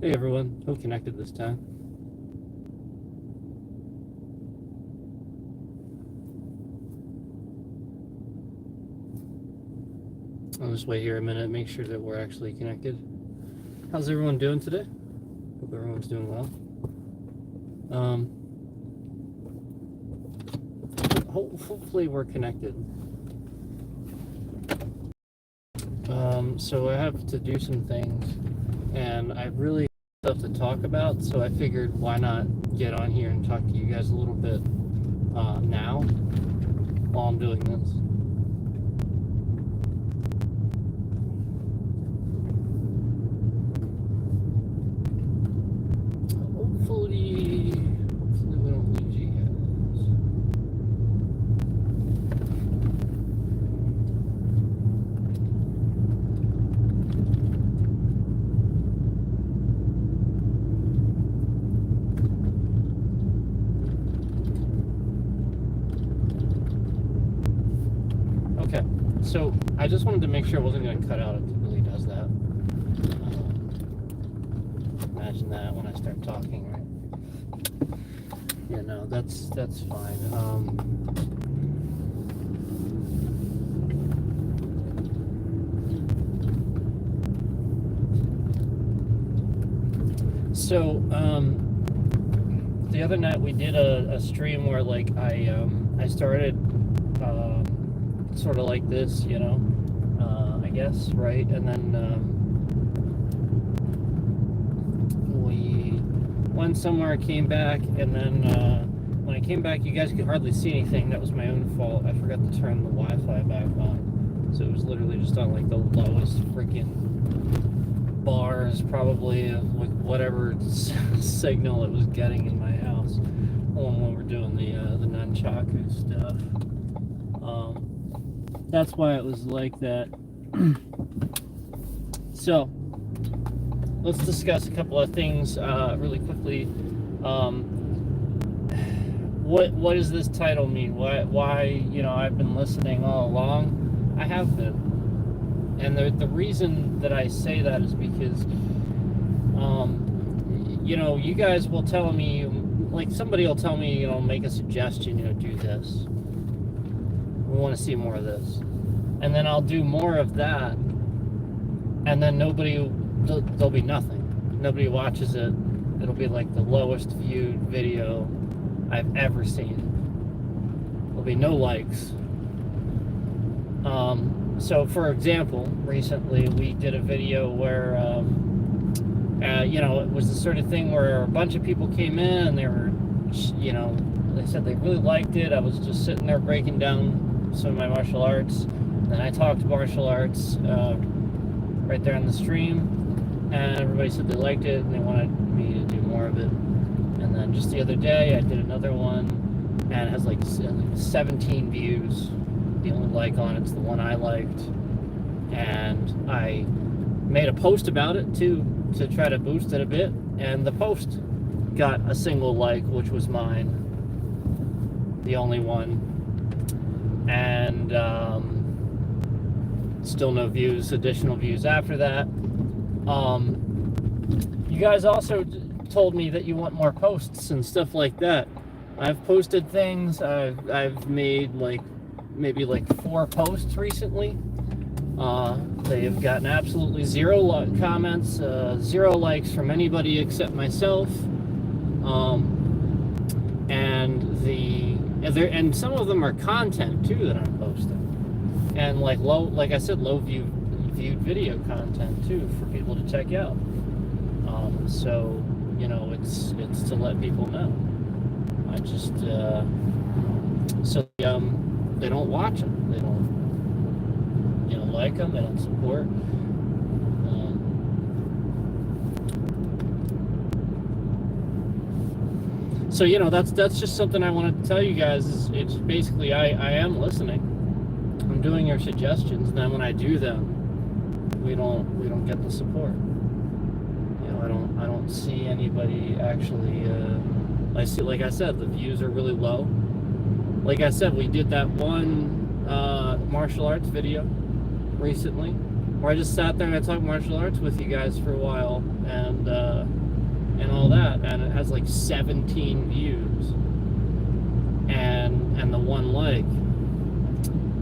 Hey everyone, who connected this time? I'll just wait here a minute, make sure that we're actually connected. How's everyone doing today? Hope everyone's doing well. Hopefully we're connected. So I have to do some things, and I really have stuff to talk about, so I figured why not get on here and talk to you guys a little bit now while I'm doing this. Hopefully we don't lose you guys. Okay, so I just wanted to make sure it wasn't going to cut out if it really does that. Imagine that when I start talking, right? Yeah, no, that's fine. So the other night we did a stream where like I started sort of like this, you know, I guess, right? And then we went somewhere, came back, and then when I came back, you guys could hardly see anything. That was my own fault. I forgot to turn the Wi-Fi back on, so it was literally just on like the lowest freaking bars, probably, with whatever signal it was getting in my house when we're doing the nunchaku stuff. That's why it was like that. So let's discuss a couple of things really quickly. What does this title mean? Why you know, I've been listening all along. I have been. And the reason that I say that is because, you know, you guys will tell me, like somebody will tell me, you know, make a suggestion, you know, do this. We want to see more of this. And then I'll do more of that. And then there'll be nothing. Nobody watches it. It'll be like the lowest viewed video I've ever seen. There'll be no likes. So, for example, recently we did a video where, you know, it was the sort of thing where a bunch of people came in and they were, you know, they said they really liked it. I was just sitting there breaking down some of my martial arts. Then I talked martial arts right there on the stream, and everybody said they liked it and they wanted me to do more of it. And then just the other day, I did another one, and it has like 17 views. The only like on it's the one I liked, and I made a post about it too to try to boost it a bit, and the post got a single like, which was mine, the only one, and still no views, additional views after that. You guys also told me that you want more posts and stuff like that. I've posted things. I've made like maybe like 4 posts recently. They have gotten absolutely 0 comments, 0 likes from anybody except myself. And some of them are content too that I'm posting, and like like I said, low viewed video content too for people to check out. So you know, it's to let people know. I just so they don't watch them. They don't, you know, like them. They don't support. So you know, that's just something I wanted to tell you guys. It's basically I am listening. I'm doing your suggestions, and then when I do them, we don't get the support. You know, I don't see anybody actually. I see, like I said, the views are really low. Like I said, we did that one martial arts video recently, where I just sat there and I talked martial arts with you guys for a while, and all that, and it has like 17 views and the 1 like.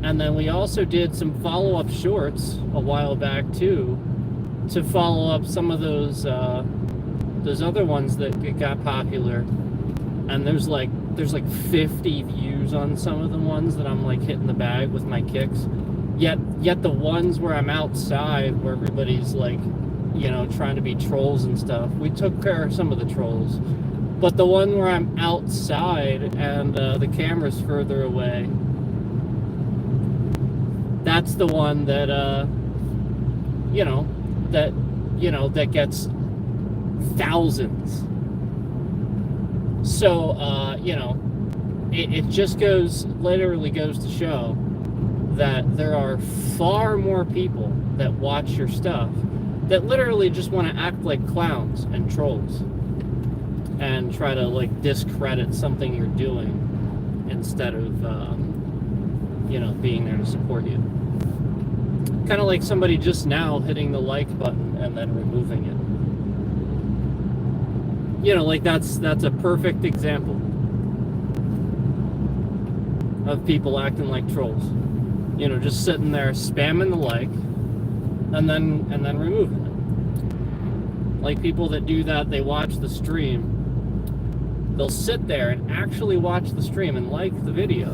And then we also did some follow-up shorts a while back too, to follow up some of those other ones that got popular. And there's like 50 views on some of the ones that I'm like hitting the bag with my kicks. Yet the ones where I'm outside, where everybody's like, you know, trying to be trolls and stuff, we took care of some of the trolls. But the one where I'm outside and the camera's further away, that's the one that that gets thousands. So it just literally goes to show that there are far more people that watch your stuff that literally just want to act like clowns and trolls and try to like discredit something you're doing instead of being there to support you. Kind of like somebody just now hitting the like button and then removing it. Like that's a perfect example of people acting like trolls. Just sitting there spamming the like and then removing it. Like people that do that, they watch the stream. They'll sit there and actually watch the stream and like the video,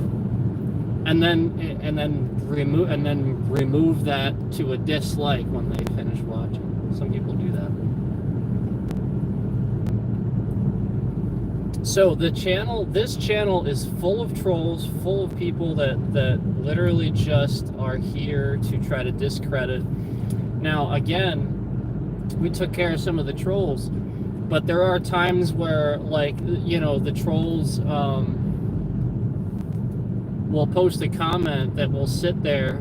and then remove that to a dislike when they finish watching. Some people do that. So this channel is full of trolls, full of people that literally just are here to try to discredit. Now, again, we took care of some of the trolls, but there are times where, like, the trolls will post a comment that will sit there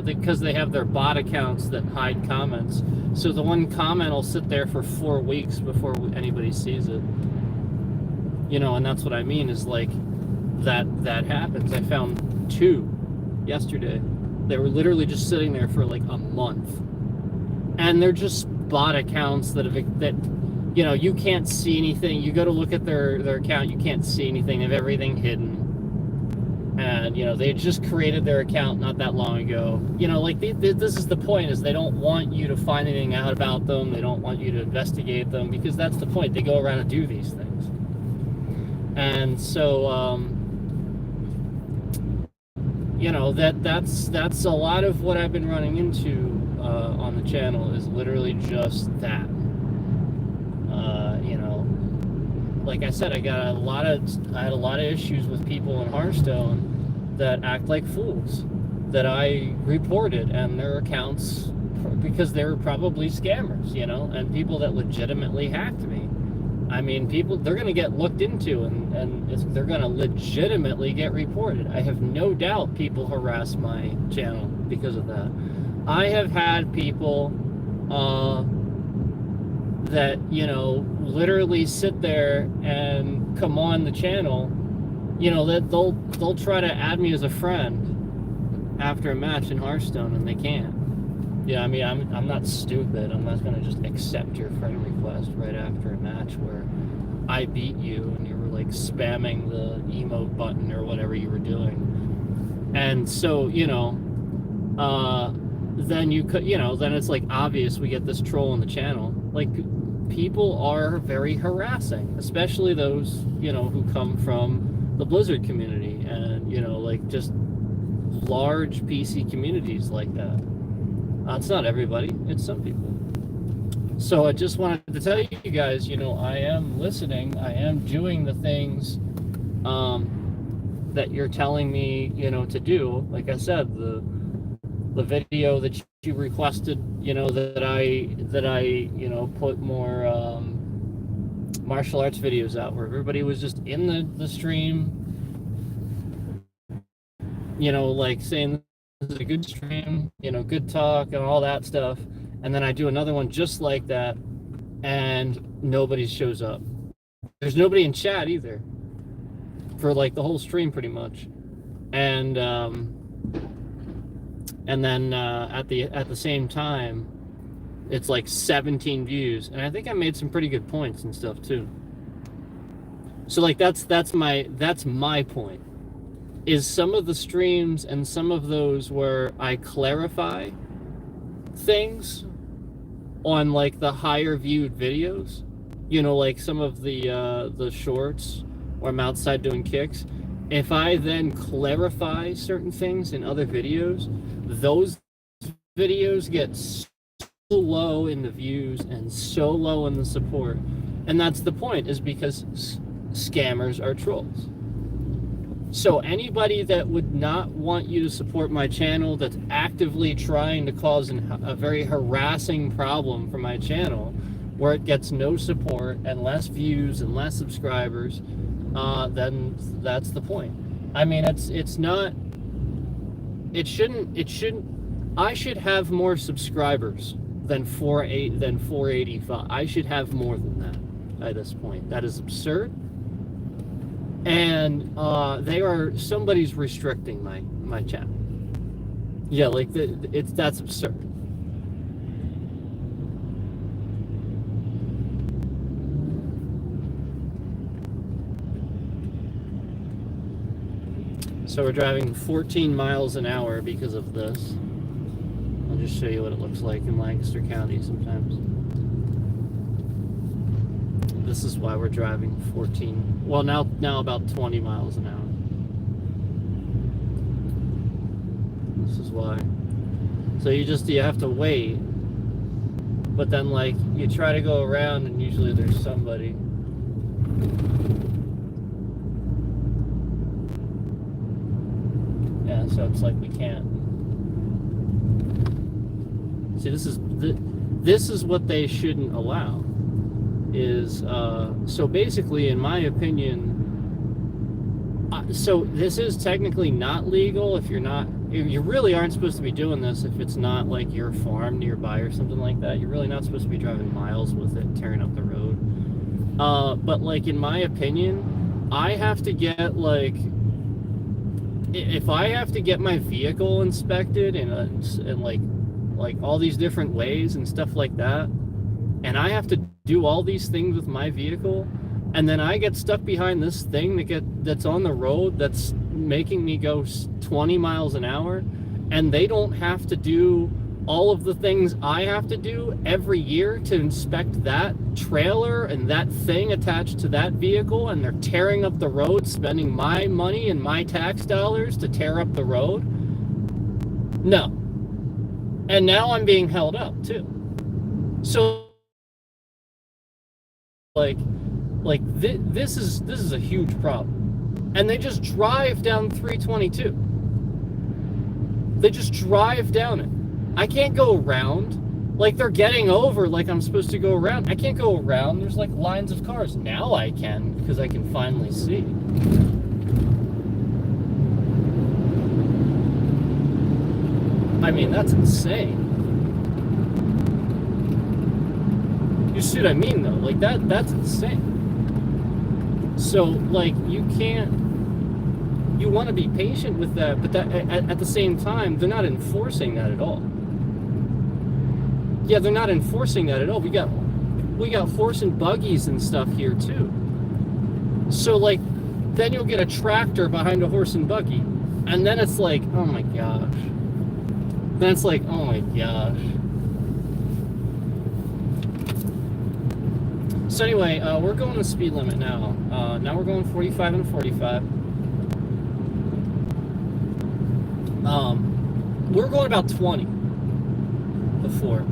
because they have their bot accounts that hide comments. So the one comment will sit there for 4 weeks before anybody sees it. And that's what I mean is like that happens. I found 2 yesterday. They were literally just sitting there for like a month, and they're just bot accounts that you can't see anything. You go to look at their account, you can't see anything. They have everything hidden. And they just created their account not that long ago. This is the point, is they don't want you to find anything out about them. They don't want you to investigate them, because that's the point. They go around and do these things. And so that's a lot of what I've been running into on the channel, is literally just that. Like I said, I had a lot of issues with people in Hearthstone that act like fools that I reported, and their accounts, because they were probably scammers, and people that legitimately hacked me. I mean, they're going to get looked into, and they're going to legitimately get reported. I have no doubt people harass my channel because of that. I have had people that literally sit there and come on the channel, that they'll try to add me as a friend after a match in Hearthstone, and they can't. I mean, I'm not stupid. I'm not gonna just accept your friend request right after a match where I beat you and you were like spamming the emote button or whatever you were doing. And so then then it's like obvious we get this troll on the channel. Like, people are very harassing, especially those who come from the Blizzard community and like just large PC communities like that. It's not everybody, it's some people. So I just wanted to tell you guys, I am listening. I am doing the things that you're telling me to do. Like I said, the video that you requested, that I put more martial arts videos out, where everybody was just in the stream, like saying this is a good stream, good talk and all that stuff. And then I do another one just like that, and nobody shows up. There's nobody in chat either for like the whole stream pretty much. And and then at the same time, it's like 17 views, and I think I made some pretty good points and stuff too. So like that's my point. Is some of the streams and some of those where I clarify things on like the higher viewed videos, you know, like some of the shorts where I'm outside doing kicks. If I then clarify certain things in other videos, those videos get so low in the views and so low in the support. And that's the point, is because scammers are trolls. So anybody that would not want you to support my channel, that's actively trying to cause a very harassing problem for my channel, where it gets no support and less views and less subscribers, then that's the point. I mean, it's not, it shouldn't, I should have more subscribers than 485. I should have more than that at this point. That is absurd. And somebody's restricting my channel. Yeah, like that's absurd. So we're driving 14 miles an hour because of this. I'll just show you what it looks like in Lancaster County sometimes. This is why we're driving 14, well now about 20 miles an hour. This is why. So you have to wait, but then like you try to go around and usually there's somebody. Yeah, so it's like we can't. See, this is what they shouldn't allow. Is so basically, in my opinion, so this is technically not legal if you really aren't supposed to be doing this if it's not like your farm nearby or something like that. You're really not supposed to be driving miles with it, tearing up the road. But like in my opinion, I have to get like, if I have to get my vehicle inspected in like all these different ways and stuff like that, and I have to do all these things with my vehicle, and then I get stuck behind this thing that's on the road that's making me go 20 miles an hour, and they don't have to do all of the things I have to do every year to inspect that trailer and that thing attached to that vehicle, and they're tearing up the road, spending my money and my tax dollars to tear up the road. No. And now I'm being held up too. So this is a huge problem. And they just drive down 322. They just drive down it. I can't go around. Like they're getting over like I'm supposed to go around. I can't go around. There's like lines of cars. Now I can, because I can finally see. I mean, that's insane. You see what I mean, though? Like, that's insane. So, like, you want to be patient with that, but that at the same time, they're not enforcing that at all. Yeah, they're not enforcing that at all. We got horse and buggies and stuff here, too. So, like, then you'll get a tractor behind a horse and buggy, and then it's like, oh my gosh. Then it's like, oh my gosh. So anyway, we're going the speed limit now. Now we're going 45 and 45. We were going about 20 before.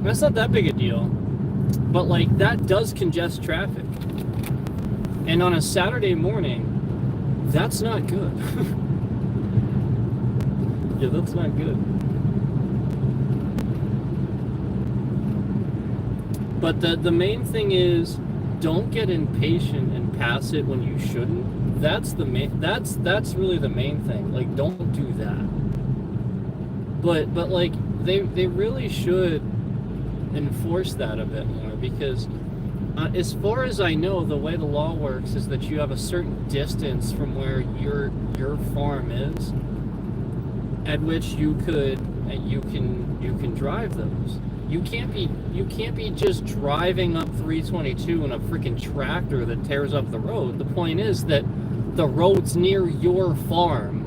That's not that big a deal, but like that does congest traffic. And on a Saturday morning, that's not good. Yeah, that's not good. But the main thing is, don't get impatient and pass it when you shouldn't. That's really the main thing. Like, don't do that. But like they really should enforce that a bit more, because as far as I know, the way the law works is that you have a certain distance from where your farm is, at which you can drive those. You can't be just driving up 322 in a freaking tractor that tears up the road. The point is that the roads near your farm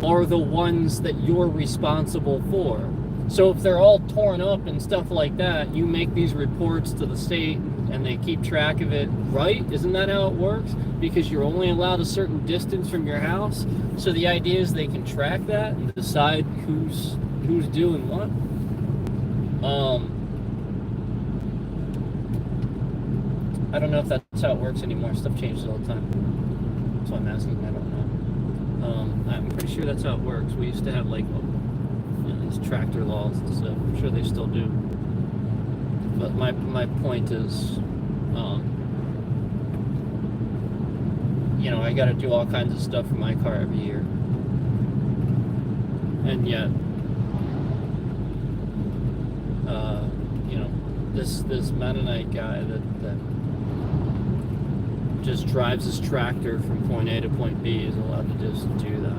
are the ones that you're responsible for. So if they're all torn up and stuff like that, you make these reports to the state and they keep track of it, right? Isn't that how it works? Because you're only allowed a certain distance from your house. So the idea is they can track that and decide who's doing what. I don't know if that's how it works anymore. Stuff changes all the time. So I'm asking. I don't know. I'm pretty sure that's how it works. We used to have like these tractor laws and stuff. I'm sure they still do. But my point is, I got to do all kinds of stuff for my car every year, and yet, this Mennonite guy that just drives his tractor from point A to point B is allowed to just do that.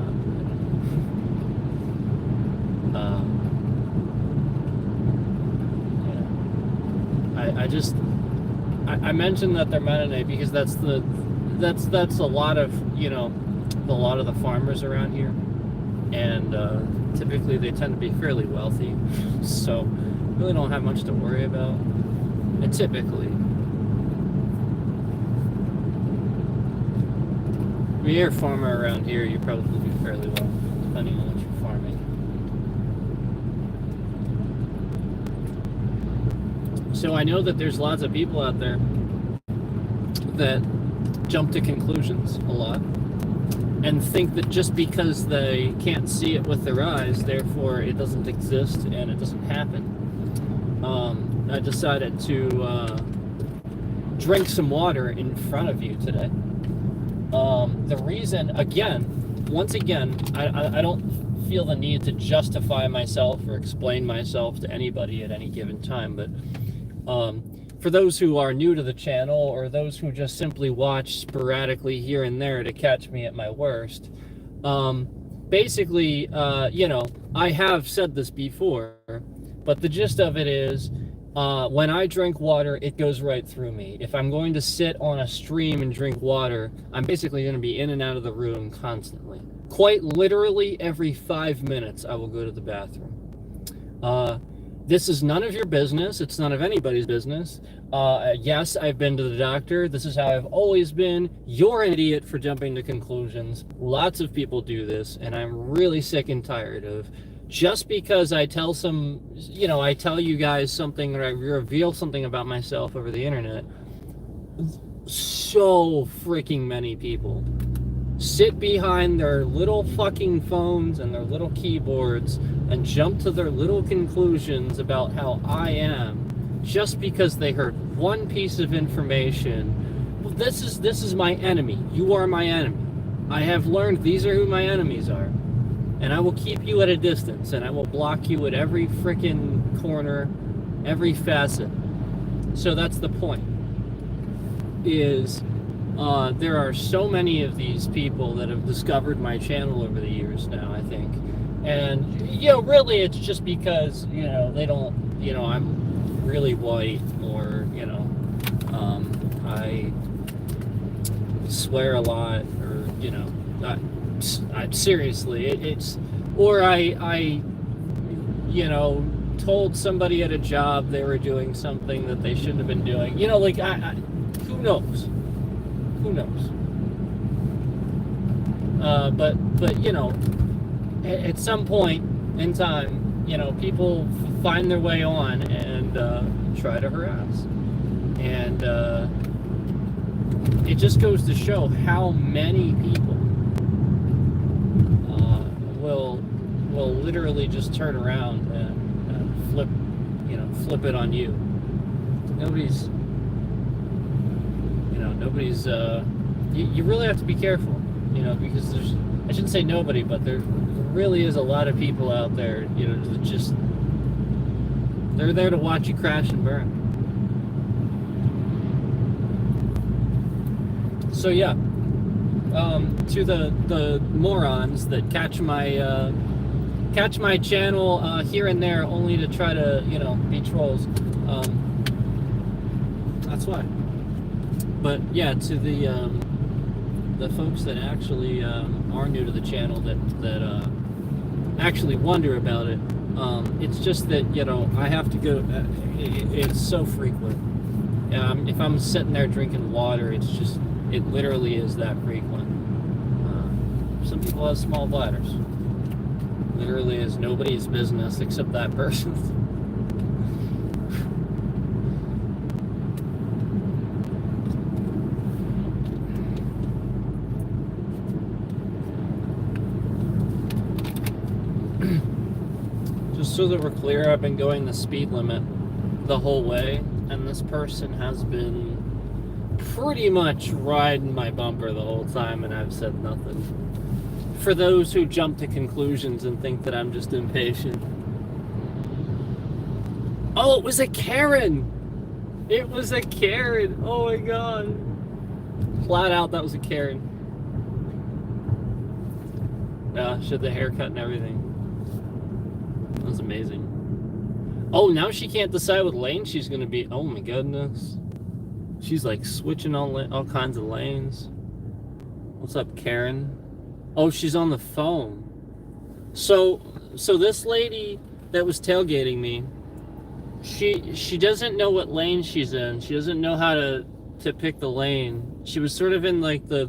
I mentioned that they're Mennonite because that's a lot of the farmers around here, and typically they tend to be fairly wealthy, so really don't have much to worry about. And typically, if you're a farmer around here, you probably do fairly well, depending on what you're farming. So I know that there's lots of people out there that jump to conclusions a lot and think that just because they can't see it with their eyes, therefore it doesn't exist and it doesn't happen. I decided to drink some water in front of you today. The reason, once again, I don't feel the need to justify myself or explain myself to anybody at any given time, but for those who are new to the channel or those who just simply watch sporadically here and there to catch me at my worst, basically, I have said this before, but the gist of it is, when I drink water, it goes right through me. If I'm going to sit on a stream and drink water, I'm basically going to be in and out of the room constantly. Quite literally, every 5 minutes, I will go to the bathroom. This is none of your business. It's none of anybody's business. Yes, I've been to the doctor. This is how I've always been. You're an idiot for jumping to conclusions. Lots of people do this, and I'm really sick and tired of just because I tell I tell you guys something or I reveal something about myself over the internet, so freaking many people sit behind their little fucking phones and their little keyboards and jump to their little conclusions about how I am just because they heard one piece of information. Well, this is my enemy. You are my enemy. I have learned these are who my enemies are. And I will keep you at a distance, and I will block you at every freaking corner, every facet. So that's the point. There are so many of these people that have discovered my channel over the years now, I think. And, really it's just because, they don't, I'm really white, or, I swear a lot, or, I'm seriously, I told somebody at a job they were doing something that they shouldn't have been doing. Who knows? Who knows? But at some point in time, people find their way on and try to harass. And it just goes to show how many people will literally just turn around and flip it on you. Nobody's you really have to be careful, because I shouldn't say nobody, but there really is a lot of people out there, that just, they're there to watch you crash and burn. So yeah, to the morons that catch my channel here and there only to try to, you know, be trolls. That's why. But yeah, to the folks that actually are new to the channel that actually wonder about it, it's just that, you know, I have to go. It's so frequent. If I'm sitting there drinking water, it literally is that frequent. Some people have small bladders. Literally is nobody's business except that person's. Just so that we're clear, I've been going the speed limit the whole way, and this person has been pretty much riding my bumper the whole time, and I've said nothing. For those who jump to conclusions and think that I'm just impatient. Oh, it was a Karen! It was a Karen! Oh my god. Flat out, that was a Karen. Yeah, she had the haircut and everything. That was amazing. Oh, now she can't decide what lane she's gonna be. Oh my goodness. She's like switching all kinds of lanes. What's up, Karen? Oh, she's on the phone. So this lady that was tailgating me, she doesn't know what lane she's in. She doesn't know how to pick the lane. She was sort of in like the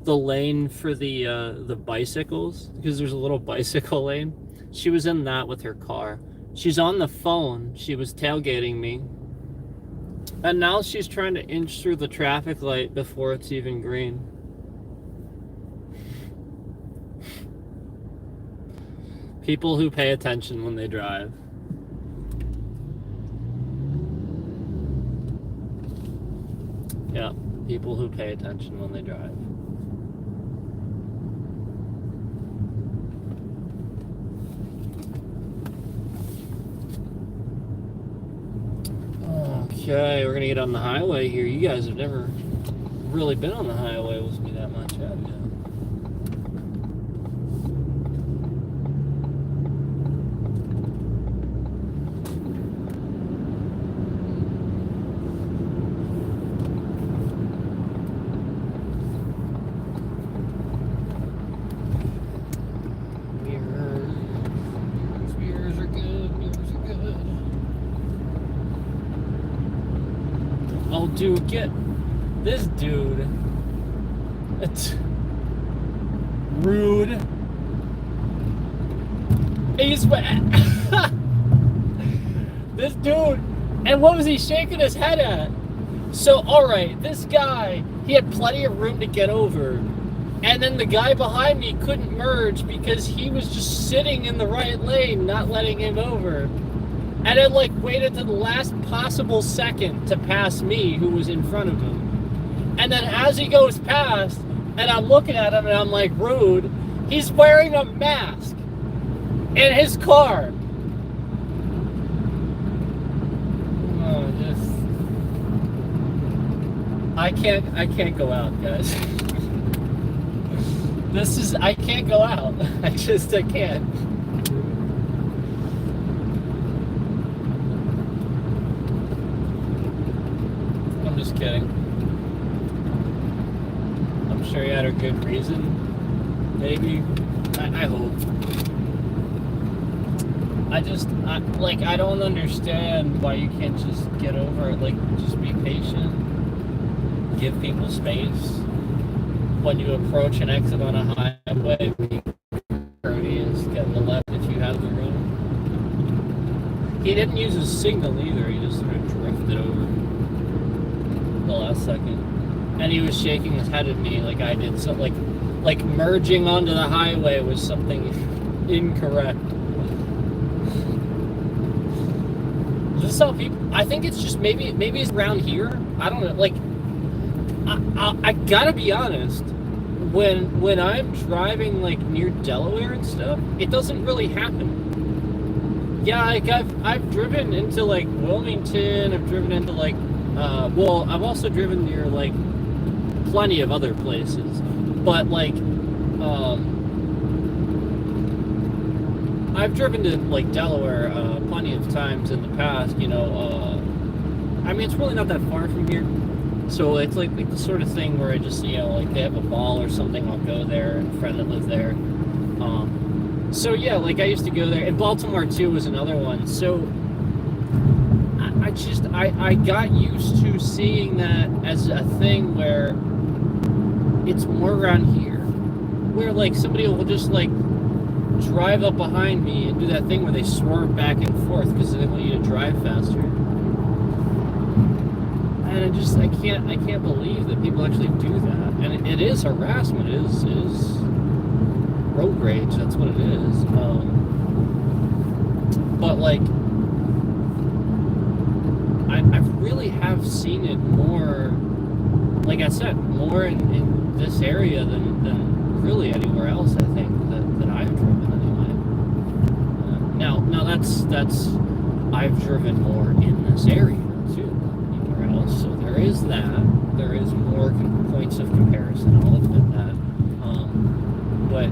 lane for the bicycles, because there's a little bicycle lane. She was in that with her car. She's on the phone. She was tailgating me. And now she's trying to inch through the traffic light before it's even green. People who pay attention when they drive. Yeah, people who pay attention when they drive. Okay, we're gonna get on the highway here. You guys have never really been on the highway with me that much, have you? Mirrors are good. Mirrors are good. Oh, dude, get this dude. It's rude. He's this dude, and what was he shaking his head at? So, alright, this guy, he had plenty of room to get over, and then the guy behind me couldn't merge because he was just sitting in the right lane, not letting him over. And it like waited to the last possible second to pass me, who was in front of him. And then as he goes past, and I'm looking at him and I'm like, rude, he's wearing a mask in his car. Oh, just I can't go out, guys. I can't go out. I can't. Just kidding. I'm sure you had a good reason. Maybe. I hope. I don't understand why you can't just get over it. Like, just be patient. Give people space. When you approach an exit on a highway, be courteous. Get the left if you have the room. He didn't use his signal either. He just sort of drifted over the last second, and he was shaking his head at me like I did. So like merging onto the highway was something incorrect. This is how people. I think it's just maybe it's around here. I don't know. Like I gotta be honest. When I'm driving like near Delaware and stuff, it doesn't really happen. Yeah, like I've driven into like Wilmington. I've driven into like. Well, I've also driven near like plenty of other places, But like, I've driven to like Delaware plenty of times in the past. You know, I mean, it's really not that far from here. So it's like the sort of thing where I just, you know, like they have a ball or something, I'll go there, and a friend that lives there. So yeah, like I used to go there, and Baltimore too was another one. So I got used to seeing that as a thing where it's more around here, where like somebody will just like drive up behind me and do that thing where they swerve back and forth because they want you to drive faster. And I can't believe that people actually do that. And it is harassment. It is road rage. That's what it is. But like, I really have seen it more, like I said, more in this area than really anywhere else, I think, that I've driven anyway. Now that's I've driven more in this area too. So there is that. There is more points of comparison. I'll admit that. But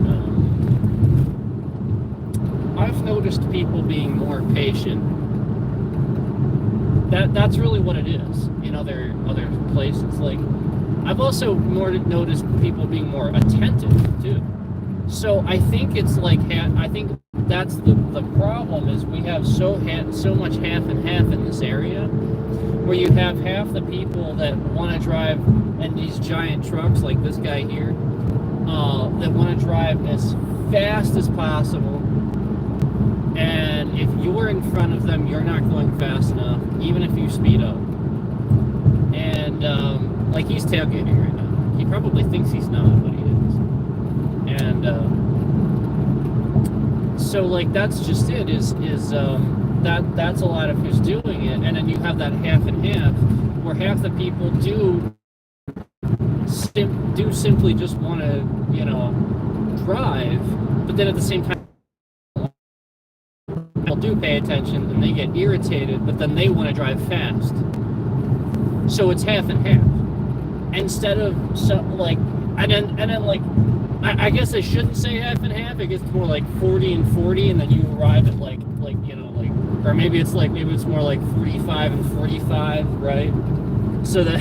I've noticed people being more patient. That's really what it is in other places. Like, I've also noticed people being more attentive too. So I think it's like, I think that's the problem, is we have so much half and half in this area, where you have half the people that want to drive in these giant trucks like this guy here, that want to drive as fast as possible, and if you're in front of them, you're not going fast enough, even if you speed up. And like, he's tailgating right now. He probably thinks he's not, but he is. And so like, that's just it, is that's a lot of who's doing it. And then you have that half and half, where half the people do simply just want to, you know, drive, but then at the same time they'll do pay attention and they get irritated, but then they want to drive fast. So it's half and half, instead of and then like, I guess I shouldn't say half and half. It gets more like 40 and 40, and then you arrive at like you know, like, or maybe it's more like 45 and 45, right? So that,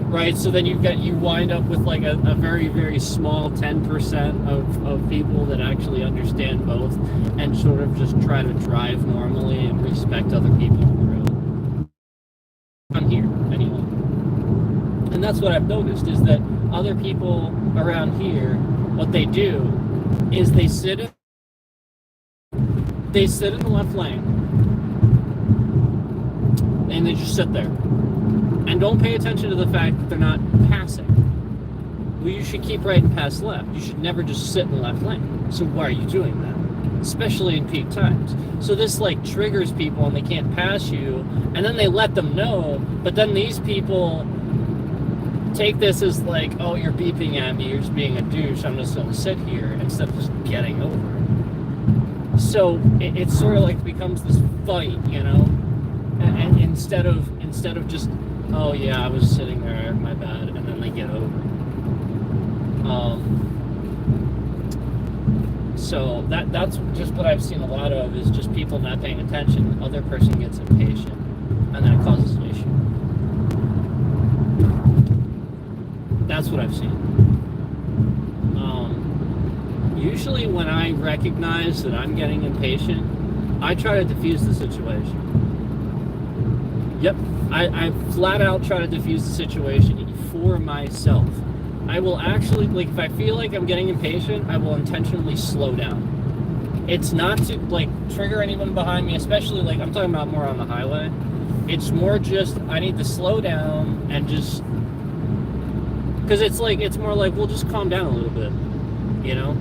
right? So then you wind up with like a very, very small 10% of people that actually understand both and sort of just try to drive normally and respect other people on the road. I'm here anyway. And that's what I've noticed, is that other people around here, what they do is they sit in the left lane and they just sit there and don't pay attention to the fact that they're not passing. Well, you should keep right and pass left. You should never just sit in the left lane. So why are you doing that? Especially in peak times. So this like triggers people and they can't pass you, and then they let them know, but then these people take this as like, oh, you're beeping at me, you're just being a douche, I'm just gonna sit here, instead of just getting over it. So it sort of like becomes this fight, you know, and instead of just, oh yeah, I was sitting there, my bad, and then they get over it. So that's just what I've seen a lot of, is just people not paying attention. The other person gets impatient, and then it causes an issue. That's what I've seen. Usually when I recognize that I'm getting impatient, I try to diffuse the situation. Yep, I flat out try to diffuse the situation for myself. I will actually, like, if I feel like I'm getting impatient, I will intentionally slow down. It's not to, like, trigger anyone behind me, especially, like, I'm talking about more on the highway. It's more just, I need to slow down and just, because it's like, it's more like, we'll just calm down a little bit, you know?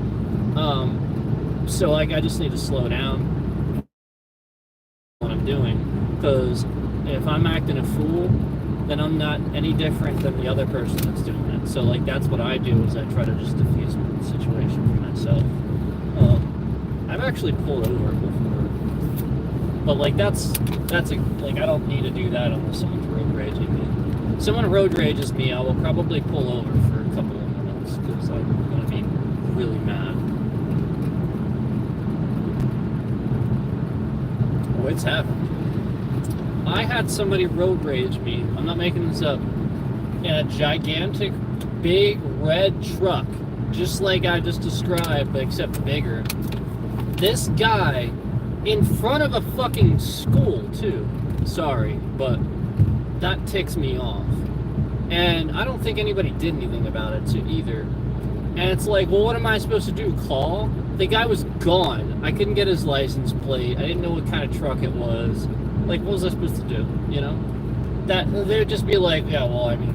So, like, I just need to slow down what I'm doing, because if I'm acting a fool, then I'm not any different than the other person that's doing it. So, like, that's what I do, is I try to just diffuse the situation for myself. I've actually pulled over before, but, like, that's like, I don't need to do that unless someone's road raging me. If someone road rages me, I will probably pull over for a couple of minutes, because really mad. What's happened? I had somebody road rage me, I'm not making this up, in a gigantic, big red truck, just like I just described, but except bigger. This guy, in front of a fucking school, too. Sorry, but that ticks me off. And I don't think anybody did anything about it, too, either. And it's like, well, what am I supposed to do? Call? The guy was gone. I couldn't get his license plate. I didn't know what kind of truck it was. Like, what was I supposed to do, you know? That they would just be like, yeah, well, I mean,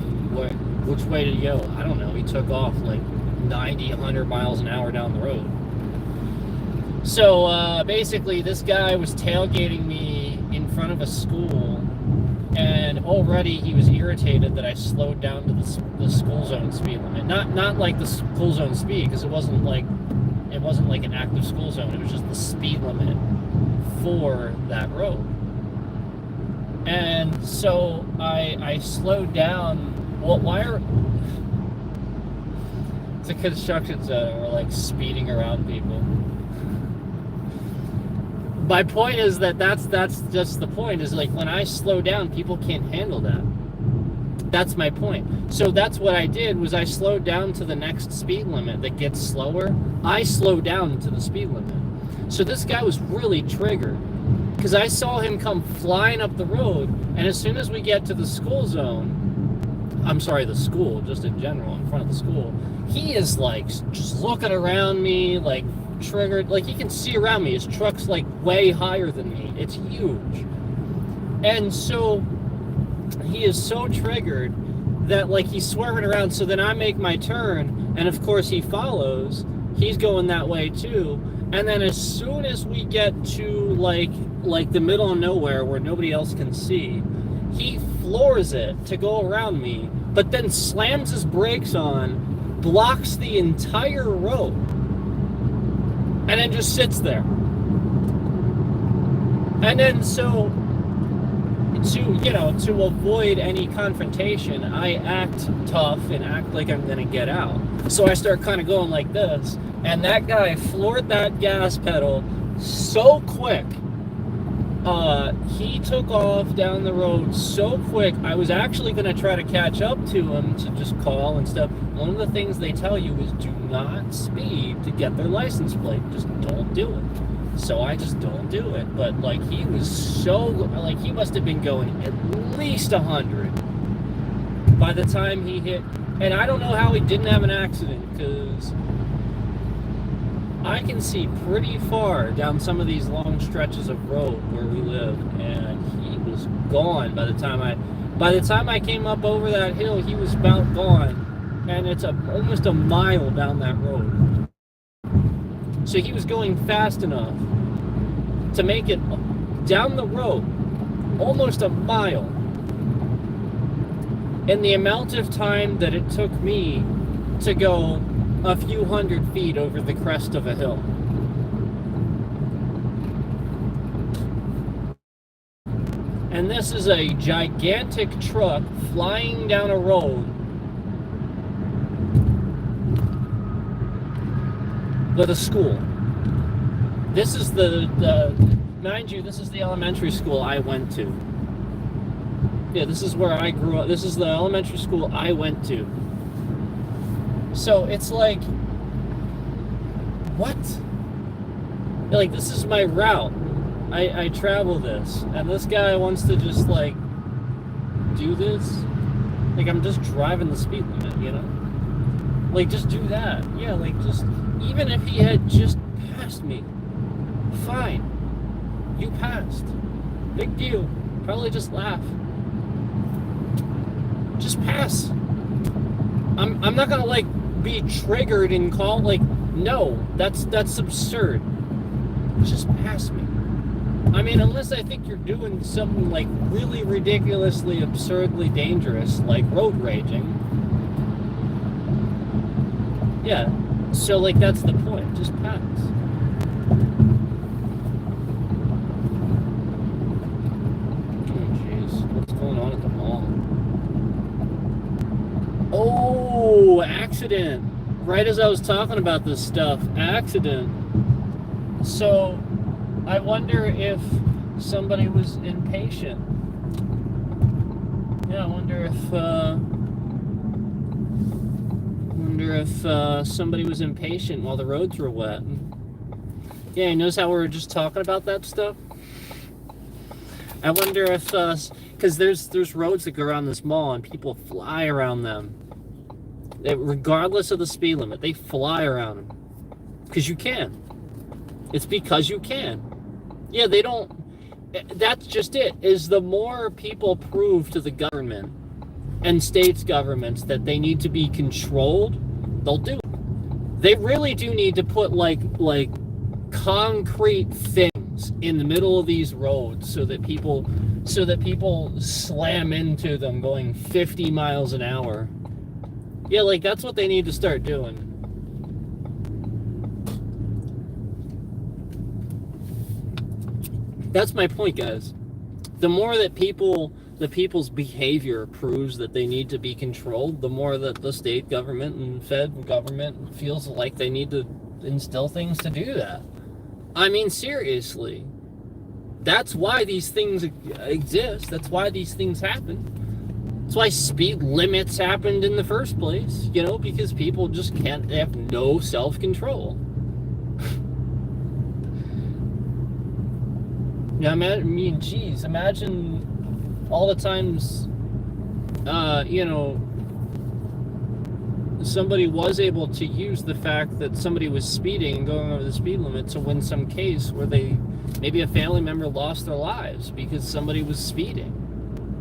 which way did he go? I don't know. He took off like 90, 100 miles an hour down the road. So basically, this guy was tailgating me in front of a school, and already he was irritated that I slowed down to the school zone speed limit. Not like the school zone speed, because it wasn't like an active school zone. It was just the speed limit for that road. And so I slowed down. Well, why are... It's a construction zone. We're like speeding around people. My point is that's just the point, is like when I slow down, people can't handle that. That's my point. So that's what I did, was I slowed down to the next speed limit that gets slower. I slowed down to the speed limit. So this guy was really triggered, because I saw him come flying up the road, and as soon as we get to the school zone, I'm sorry, the school, just in general, in front of the school, he is like just looking around me, like triggered, like he can see around me. His truck's like way higher than me. It's huge. And so he is so triggered that like he's swerving around. So then I make my turn, and of course he follows. He's going that way too. And then as soon as we get to like the middle of nowhere where nobody else can see, he floors it to go around me, but then slams his brakes on, blocks the entire road, and then just sits there. And then so to avoid any confrontation, I act tough and act like I'm gonna get out. So I start kind of going like this, and that guy floored that gas pedal so quick. He took off down the road so quick. I was actually going to try to catch up to him to just call and stuff. One of the things they tell you is do not speed to get their license plate. Just don't do it. So I just don't do it. But like he was so, like he must have been going at least 100 by the time he hit. And I don't know how he didn't have an accident, because I can see pretty far down some of these long stretches of road where we live, and he was gone by the time I came up over that hill. He was about gone, and it's almost a mile down that road. So he was going fast enough to make it down the road almost a mile in the amount of time that it took me to go a few hundred feet over the crest of a hill. And this is a gigantic truck flying down a road with a school. This is mind you, this is the elementary school I went to. Yeah, this is where I grew up. This is the elementary school I went to. So it's like, what? Like, this is my route. I travel this, and this guy wants to just like do this. Like, I'm just driving the speed limit, you know? Like, just do that. Yeah, like, just, even if he had just passed me, fine. You passed. Big deal. Probably just laugh. Just pass. I'm not gonna like be triggered and call, like, no, that's absurd. Just pass me. I mean, unless I think you're doing something like really ridiculously, absurdly dangerous, like road raging. Yeah, so like that's the point. Just pass. Oh jeez, what's going on at the mall? Oh, accident. right as I was talking about this stuff, accident. So I wonder if somebody was impatient. Yeah, I wonder if somebody was impatient while the roads were wet. Yeah, you notice how we were just talking about that stuff? I wonder if, because there's roads that go around this mall and people fly around them. Regardless of the speed limit, they fly around them. Because you can. It's because you can. Yeah, they don't, that's just it, is the more people prove to the government and states governments that they need to be controlled, they'll do it. They really do need to put like concrete things in the middle of these roads so that people slam into them going 50 miles an hour. Yeah, like that's what they need to start doing. That's my point, guys. The more that people's behavior proves that they need to be controlled, the more that the state government and fed government feels like they need to instill things to do that. I mean, seriously. That's why these things exist. That's why these things happen. That's why speed limits happened in the first place, you know, because people just can't, they have no self-control. Yeah, I mean, geez, imagine all the times, you know, somebody was able to use the fact that somebody was speeding and going over the speed limit to win some case where maybe a family member lost their lives because somebody was speeding.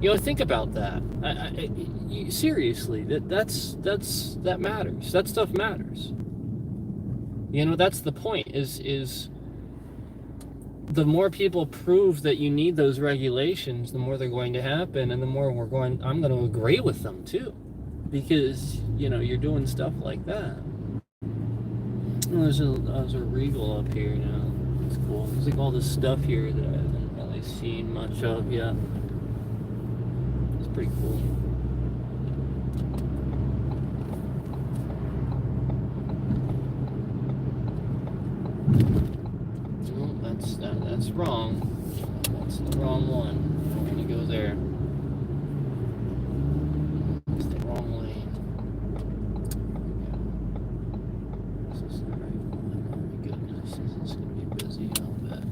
You know, think about that. Seriously, that matters. That stuff matters. You know, that's the point. Is the more people prove that you need those regulations, the more they're going to happen, and the more I'm going to agree with them too, because you know you're doing stuff like that. There's a Regal up here now. It's cool. There's like all this stuff here that I haven't really seen much of yet. It's pretty cool. That's wrong. That's the wrong one. I don't want to go there. It's the wrong lane. This is the right one. Oh my goodness, this is going to be busy, I'll bet.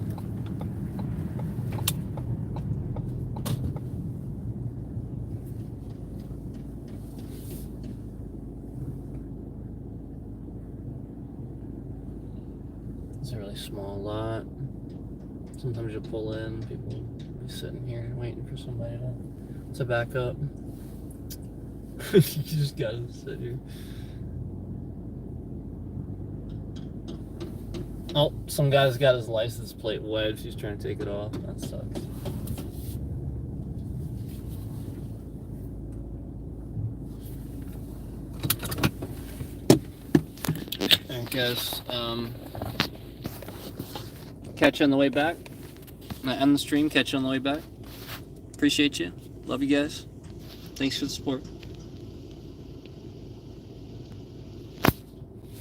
It's a really small lot. Sometimes you pull in, people be sitting here waiting for somebody to back up. You just gotta sit here. Oh, some guy's got his license plate wedged. He's trying to take it off. That sucks. Alright guys, catch you on the way back. I end the stream, catch you on the way back. Appreciate you. Love you guys. Thanks for the support.